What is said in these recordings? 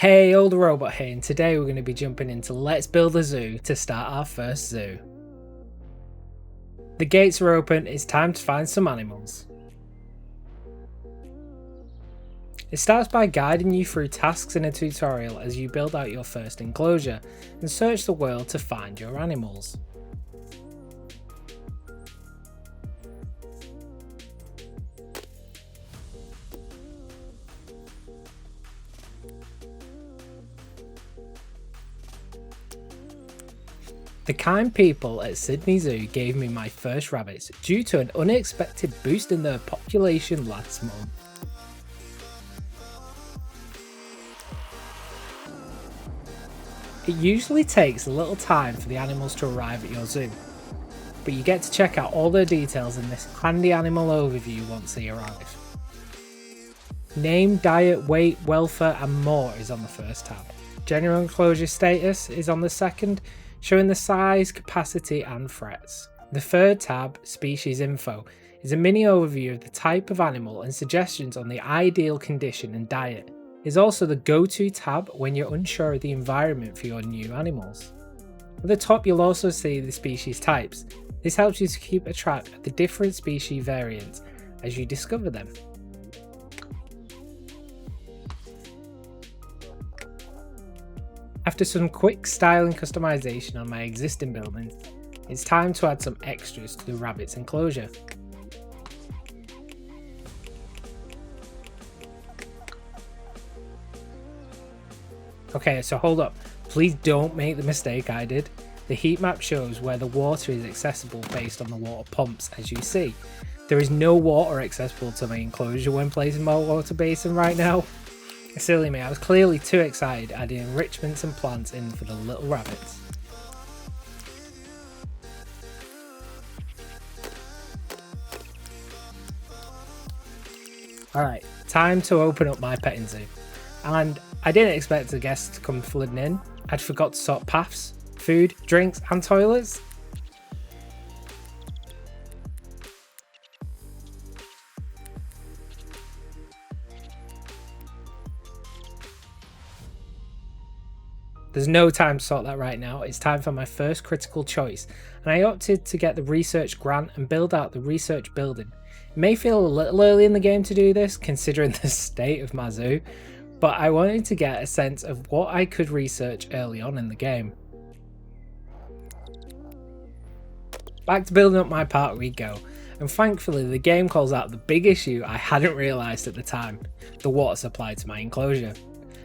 Hey, old robot here, and today we're going to be jumping into Let's Build a Zoo to start our first zoo. The gates are open, it's time to find some animals. It starts by guiding you through tasks in a tutorial as you build out your first enclosure and search the world to find your animals. The kind people at Sydney Zoo gave me my first rabbits due to an unexpected boost in their population last month. It usually takes a little time for the animals to arrive at your zoo, but you get to check out all their details in this handy animal overview once they arrive. Name, diet, weight, welfare and more is on the first tab. General enclosure status is on the second, showing the size, capacity and threats. The third tab, species info, is a mini overview of the type of animal and suggestions on the ideal condition and diet. It is also the go-to tab when you're unsure of the environment for your new animals. At the top you'll also see the species types. This helps you to keep a track of the different species variants as you discover them. After some quick style and customization on my existing buildings, it's time to add some extras to the rabbit's enclosure. Okay, so hold up, please don't make the mistake I did. The heat map shows where the water is accessible based on the water pumps, as you see. There is no water accessible to my enclosure when placing my water basin right now. Silly me, I was clearly too excited adding enrichments and plants in for the little rabbits. Alright, time to open up my petting zoo. And I didn't expect the guests to come flooding in. I'd forgot to sort paths, food, drinks and toilets. There's no time to sort that right now, it's time for my first critical choice, and I opted to get the research grant and build out the research building. It may feel a little early in the game to do this, considering the state of my zoo, but I wanted to get a sense of what I could research early on in the game. Back to building up my park we go, and thankfully the game calls out the big issue I hadn't realised at the time, the water supply to my enclosure.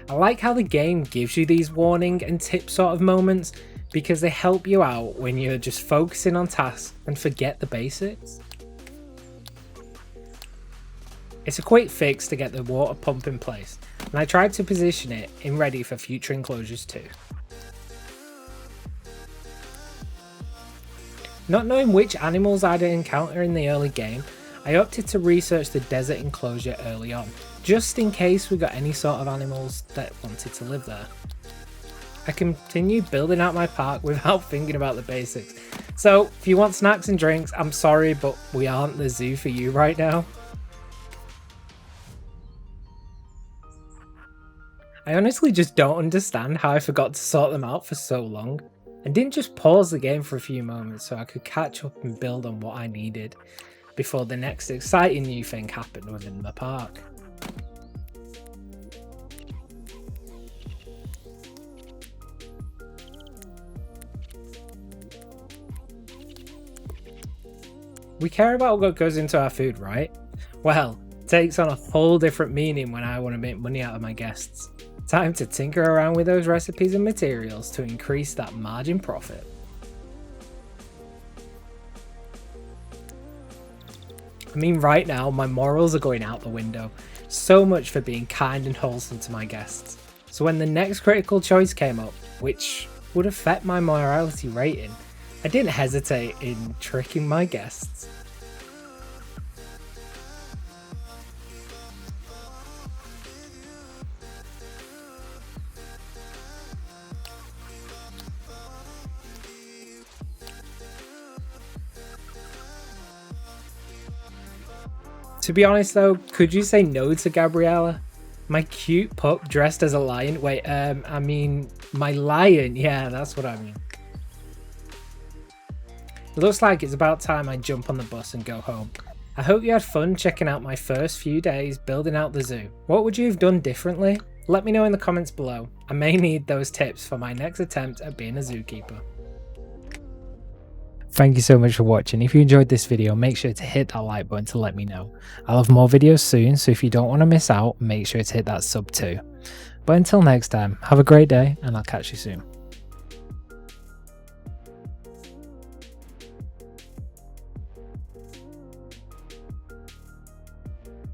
I like how the game gives you these warning and tip sort of moments because they help you out when you're just focusing on tasks and forget the basics. It's a quick fix to get the water pump in place, and I tried to position it in ready for future enclosures too. Not knowing which animals I'd encounter in the early game, I opted to research the desert enclosure early on, just in case we got any sort of animals that wanted to live there. I continued building out my park without thinking about the basics. So if you want snacks and drinks, I'm sorry, but we aren't the zoo for you right now. I honestly just don't understand how I forgot to sort them out for so long, and didn't just pause the game for a few moments so I could catch up and build on what I needed before the next exciting new thing happened within the park. We care about what goes into our food, right? Well, it takes on a whole different meaning when I want to make money out of my guests. Time to tinker around with those recipes and materials to increase that margin profit. I mean, right now my morals are going out the window. So much for being kind and wholesome to my guests. So when the next critical choice came up, which would affect my morality rating, I didn't hesitate in tricking my guests. To be honest though, could you say no to Gabriella? My cute pup dressed as a lion. Wait, I mean, my lion. Yeah, that's what I mean. It looks like it's about time I jump on the bus and go home. I hope you had fun checking out my first few days building out the zoo. What would you have done differently? Let me know in the comments below. I may need those tips for my next attempt at being a zookeeper. Thank you so much for watching. If you enjoyed this video, make sure to hit that like button to let me know. I'll have more videos soon, so if you don't want to miss out, make sure to hit that sub too. But until next time, have a great day and I'll catch you soon.